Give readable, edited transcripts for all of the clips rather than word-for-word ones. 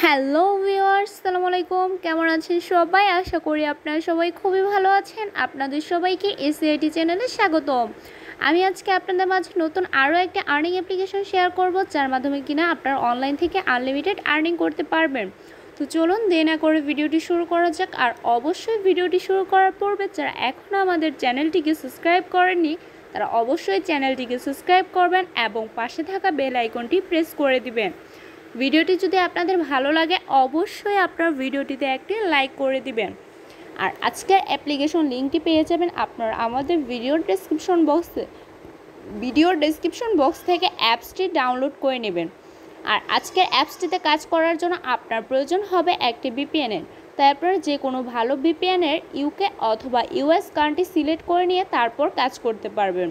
Hello viewers, আসসালামু আলাইকুম। কেমন আছেন সবাই? আশা করি আপনারা সবাই খুবই ভালো আছেন। আপনাদের সবাইকে এসএআইটি চ্যানেলে স্বাগতম। আমি আজকে আপনাদের মাঝে নতুন আরও একটা আর্নিং অ্যাপ্লিকেশন শেয়ার করব, যার মাধ্যমে কিনা আপনারা অনলাইন থেকে আনলিমিটেড আর্নিং করতে পারবেন। তো চলুন দেরি না করে ভিডিওটি শুরু করা যাক। আর অবশ্যই ভিডিওটি শুরু করার পূর্বে যারা এখনও আমাদের চ্যানেলটিকে সাবস্ক্রাইব করেননি, তারা অবশ্যই চ্যানেলটিকে সাবস্ক্রাইব করবেন এবং পাশে থাকা বেল আইকনটি প্রেস করে দিবেন। ভিডিওটি যদি আপনাদের ভালো লাগে অবশ্যই আপনার ভিডিওটিতে একটি লাইক করে দিবেন। আর আজকের অ্যাপ্লিকেশন লিঙ্কটি পেয়ে যাবেন আপনারা আমাদের ভিডিওর ডেসক্রিপশন বক্স থেকে অ্যাপসটি ডাউনলোড করে নেবেন। আর আজকের অ্যাপসটিতে কাজ করার জন্য আপনার প্রয়োজন হবে একটি ভিপিএনের। তাই আপনারা যে কোনো ভালো ভিপিএনের ইউকে অথবা ইউএস কান্ট্রি সিলেক্ট করে নিয়ে তারপর কাজ করতে পারবেন।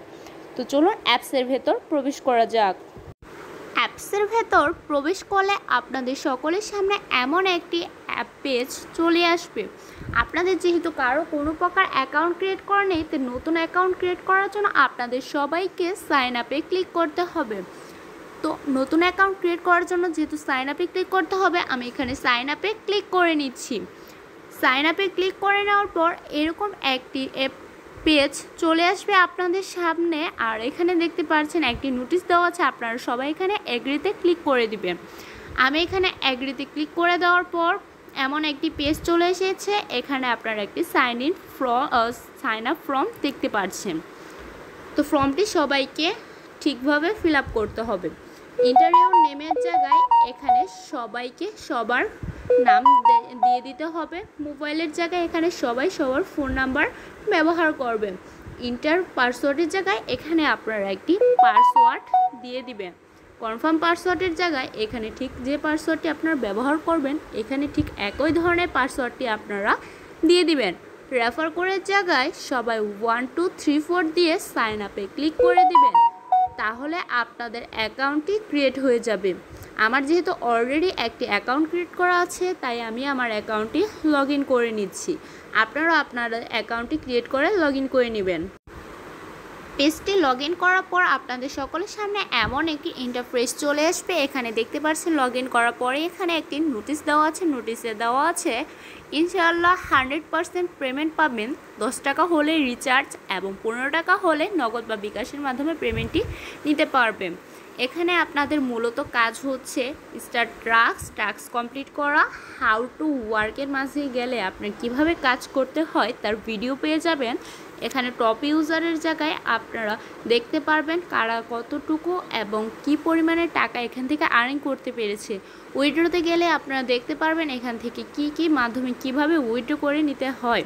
তো চলুন অ্যাপসের ভেতর প্রবেশ করা যাক। অ্যাপসের ভেতর প্রবেশ করলে আপনাদের সকলের সামনে এমন একটি অ্যাপ পেজ চলে আসবে। আপনাদের যেহেতু কারো কোনো প্রকার অ্যাকাউন্ট ক্রিয়েট করা নেই, তো নতুন অ্যাকাউন্ট ক্রিয়েট করার জন্য আপনাদের সবাইকে সাইন আপে ক্লিক করতে হবে। তো নতুন অ্যাকাউন্ট ক্রিয়েট করার জন্য যেহেতু সাইন আপে ক্লিক করতে হবে, আমি এখানে সাইন আপে ক্লিক করে নিচ্ছি। সাইন আপে ক্লিক করে নেওয়ার পর এরকম একটি পেজ চলে আসবে আপনাদের সামনে। আর এখানে দেখতে পাচ্ছেন একটি নোটিশ দেওয়া আছে, আপনারা সবাই এখানে এগ্রিতে ক্লিক করে দিবেন। আমি এখানে এগ্রিতে ক্লিক করে দেওয়ার পর এমন একটি পেজ চলে এসেছে। এখানে আপনারা একটি সাইন আপ ফর্ম দেখতে পাচ্ছেন। তো ফর্মটি সবাইকে ঠিকভাবে ফিল আপ করতে হবে। ইন্টারভিউ নেমের জায়গায় এখানে সবাইকে সবার নাম দিয়ে দিতে হবে। মোবাইলের জায়গায় এখানে সবাই সবার ফোন নাম্বার ব্যবহার করবেন। পাসওয়ার্ডের জায়গায় এখানে আপনারা একটি পাসওয়ার্ড দিয়ে দিবেন। কনফার্ম পাসওয়ার্ডের জায়গায় এখানে ঠিক যে পাসওয়ার্ডটি আপনারা ব্যবহার করবেন এখানে ঠিক একই ধরনের পাসওয়ার্ডটি আপনারা দিয়ে দিবেন। রেফার করার জায়গায় সবাই 1 2 3 4 দিয়ে সাইন আপে ক্লিক করে দিবেন। তাহলে আপনাদের অ্যাকাউন্টটি ক্রিয়েট হয়ে যাবে। আমার যেহেতু অলরেডি একটি অ্যাকাউন্ট ক্রিয়েট করা আছে, তাই আমি আমার অ্যাকাউন্টটি লগ ইন করে নিচ্ছি। আপনারাও আপনাদের অ্যাকাউন্টটি ক্রিয়েট করে লগ ইন করে নেবেন। পেজটি লগ ইন করার পর আপনাদের সকলের সামনে এমন একটি ইন্টারফেস চলে আসবে। এখানে দেখতে পাচ্ছেন লগ ইন করার পরে এখানে একটি নোটিশ দেওয়া আছে। নোটিশে দেওয়া আছে ইনশাআল্লাহ 100% পেমেন্ট পাবেন। 10 টাকা হলে রিচার্জ এবং 15 টাকা হলে নগদ বা বিকাশের মাধ্যমে পেমেন্টটি নিতে পারবেন। এখানে আপনাদের মূলত কাজ হচ্ছে স্টার্ট টাস্ক কমপ্লিট করা, হাউ টু ওয়ার্কের মাঝে গেলে আপনার কিভাবে কাজ করতে হয় তার ভিডিও পেয়ে যাবেন। এখানে টপ ইউজারের জায়গায় আপনারা দেখতে পারবেন কারা কতটুকু এবং কি পরিমাণে টাকা এখান থেকে আর্নিং করতে পেরেছে। উইথড্রোতে গেলে আপনারা দেখতে পারবেন এখান থেকে কি মাধ্যমে কিভাবে উইথড্রো করে নিতে হয়।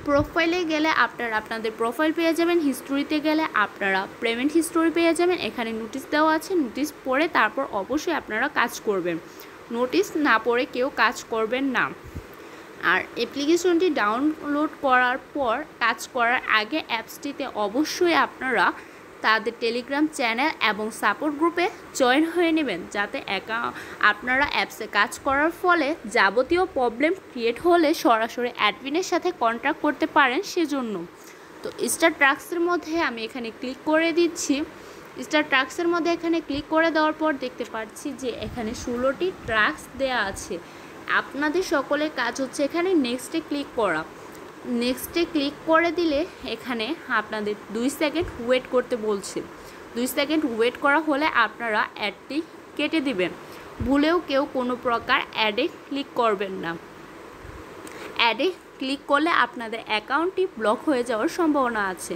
প্রোফাইলে গেলে আপনারা আপনাদের প্রোফাইল পেয়ে যাবেন। হিস্টোরিতে গেলে আপনারা পেমেন্ট হিস্টোরি পেয়ে যাবেন। এখানে নোটিশ দেওয়া আছে, নোটিশ পড়ে তারপর অবশ্যই আপনারা কাজ করবেন। নোটিশ না পড়ে কেউ কাজ করবেন না। আর অ্যাপ্লিকেশনটি ডাউনলোড করার পর কাজ করার আগে অ্যাপসটিতে অবশ্যই আপনারা তাদের টেলিগ্রাম চ্যানেল এবং সাপোর্ট গ্রুপে জয়েন হয়ে নেবেন, যাতে আপনারা অ্যাপসে কাজ করার ফলে যাবতীয় প্রবলেম ক্রিয়েট হলে সরাসরি অ্যাডমিনের সাথে কন্ট্যাক্ট করতে পারেন সেজন্য। তো স্টার টাস্কের মধ্যে আমি এখানে ক্লিক করে দিচ্ছি। স্টার টাস্কের মধ্যে এখানে ক্লিক করে দেওয়ার পর দেখতে পাচ্ছি যে এখানে 16টি টাস্ক দেওয়া আছে। আপনাদের সকলের কাজ হচ্ছে এখানে নেক্সটে ক্লিক করা। নেক্সটে ক্লিক করে দিলে এখানে আপনাদের 2 সেকেন্ড ওয়েট করতে বলছে। 2 সেকেন্ড ওয়েট করা হলে আপনারা অ্যাডটি কেটে দিবেন। ভুলেও কেউ কোনো প্রকার অ্যাডে ক্লিক করবেন না। অ্যাডে ক্লিক করলে আপনাদের অ্যাকাউন্টটি ব্লক হয়ে যাওয়ার সম্ভাবনা আছে।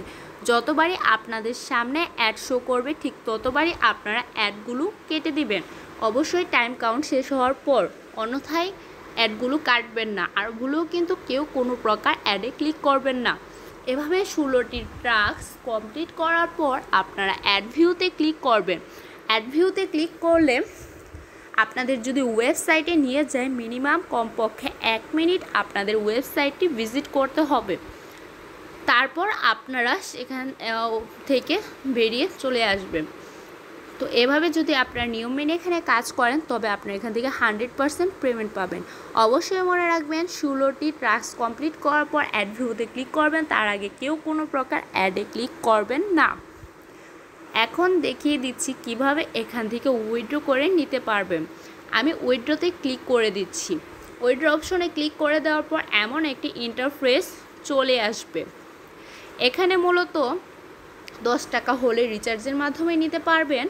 যতবারই আপনাদের সামনে অ্যাড শো করবে ঠিক ততবারই আপনারা অ্যাডগুলো কেটে দিবেন। অবশ্যই টাইম কাউন্ট শেষ হওয়ার পর, অন্যথায় অ্যাডগুলো কাটবেন না। আর ভুলেও কিন্তু কেউ কোনো প্রকার অ্যাডে ক্লিক করবেন না। এভাবে 16টি টাস্ক কমপ্লিট করার পর আপনারা অ্যাড ভিউতে ক্লিক করবেন। অ্যাড ভিউতে ক্লিক করলে আপনাদের যদি ওয়েবসাইটে নিয়ে যায় মিনিমাম কমপক্ষে 1 মিনিট আপনাদের ওয়েবসাইটটি ভিজিট করতে হবে। তারপর আপনারা সেখান থেকে বেরিয়ে চলে আসবেন। তো এভাবে যদি আপনারা নিয়ম মেনে এখানে কাজ করেন তবে আপনারা এখান থেকে 100% পেমেন্ট পাবেন। অবশ্যই মনে রাখবেন 16টি টাস্ক কমপ্লিট করার পর অ্যাড ভিউতে ক্লিক করবেন, তার আগে কেউ কোনো প্রকার অ্যাডে ক্লিক করবেন না। এখন দেখিয়ে দিচ্ছি কিভাবে এখান থেকে উইথড্র করে নিতে পারবেন। আমি উইথড্রতে ক্লিক করে দিচ্ছি। উইথড্র অপশনে ক্লিক করে দেওয়ার পর এমন একটি ইন্টারফেস চলে আসবে। এখানে মূলত 10 টাকা হলে রিচার্জের মাধ্যমে নিতে পারবেন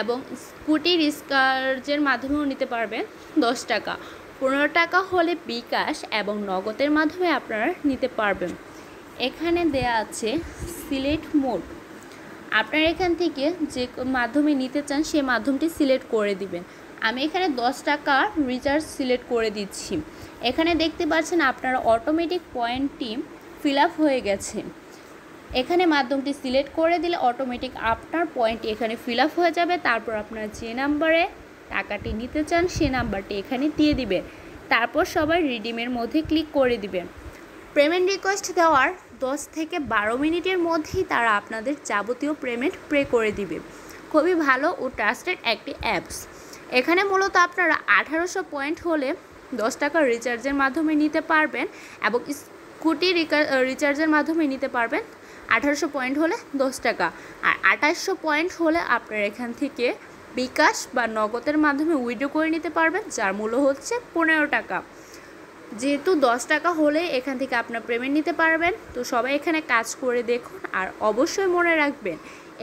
এবং স্কুটি রিচার্জের মাধ্যমেও নিতে পারবেন 10 টাকা। 15 টাকা হলে বিকাশ এবং নগদের মাধ্যমে আপনারা নিতে পারবেন। এখানে দেয়া আছে সিলেক্ট মোড। আপনারা এখান থেকে যে মাধ্যমে নিতে চান সেই মাধ্যমটি সিলেক্ট করে দিবেন। আমি এখানে 10 টাকা রিচার্জ সিলেক্ট করে দিচ্ছি। এখানে দেখতে পাচ্ছেন আপনারা অটোমেটিক পয়েন্টটি ফিল আপ হয়ে গেছে। এখানে মাধ্যমটি সিলেক্ট করে দিলে অটোমেটিক আপনার পয়েন্টটি এখানে ফিল আপ হয়ে যাবে। তারপর আপনারা যে নাম্বারে টাকাটি নিতে চান সেই নাম্বারটি এখানে দিয়ে দিবেন। তারপর সবাই রিডিমের মধ্যে ক্লিক করে দিবেন। পেমেন্ট রিকোয়েস্ট দেওয়ার 10 থেকে 12 মিনিটের মধ্যেই তারা আপনাদের যাবতীয় পেমেন্ট পে করে দিবে। খুবই ভালো ও ট্রাস্টেড একটি অ্যাপস। এখানে মূলত আপনারা 1800 পয়েন্ট হলে 10 টাকা রিচার্জের মাধ্যমে নিতে পারবেন এবং স্কুটি রিচার্জের মাধ্যমে নিতে পারবেন 1800 পয়েন্ট হলে 10 টাকা। আর 2800 পয়েন্ট হলে আপনারা এখান থেকে বিকাশ বা নগদের মাধ্যমে উইথড্র করে নিতে পারবেন, যার মূল্য হচ্ছে 15 টাকা। যেহেতু 10 টাকা হলে এখান থেকে আপনার পেমেন্ট নিতে পারবেন। তো সবাই এখানে কাজ করে দেখুন। আর অবশ্যই মনে রাখবেন,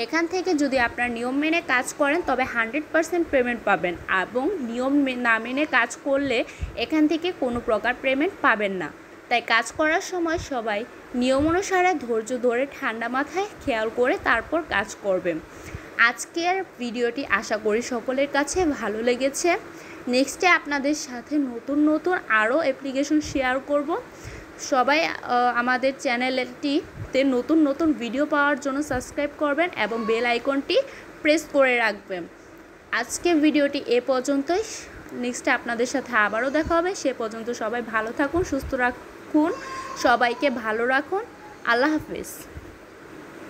এখান থেকে যদি আপনার নিয়ম মেনে কাজ করেন তবে 100% পেমেন্ট পাবেন এবং নিয়ম না মেনে কাজ করলে এখান থেকে কোনো প্রকার পেমেন্ট পাবেন না। তাই কাজ করার সময় সবাই নিয়ম অনুসারে ধৈর্য ধরে ঠান্ডা মাথায় খেয়াল করে তারপর কাজ করবেন। আজকের ভিডিওটি আশা করি সকলের কাছে ভালো লেগেছে। নেক্সটে আপনাদের সাথে নতুন আরও অ্যাপ্লিকেশন শেয়ার করব। সবাই আমাদের চ্যানেলটিতে নতুন ভিডিও পাওয়ার জন্য সাবস্ক্রাইব করবেন এবং বেল আইকনটি প্রেস করে রাখবেন। আজকের ভিডিওটি এ পর্যন্তই। নেক্সটে আপনাদের সাথে আবারও দেখা হবে। সে পর্যন্ত সবাই ভালো থাকুন, সুস্থ রাখুন, সবাইকে ভালো রাখুন। আল্লাহ হাফেজ।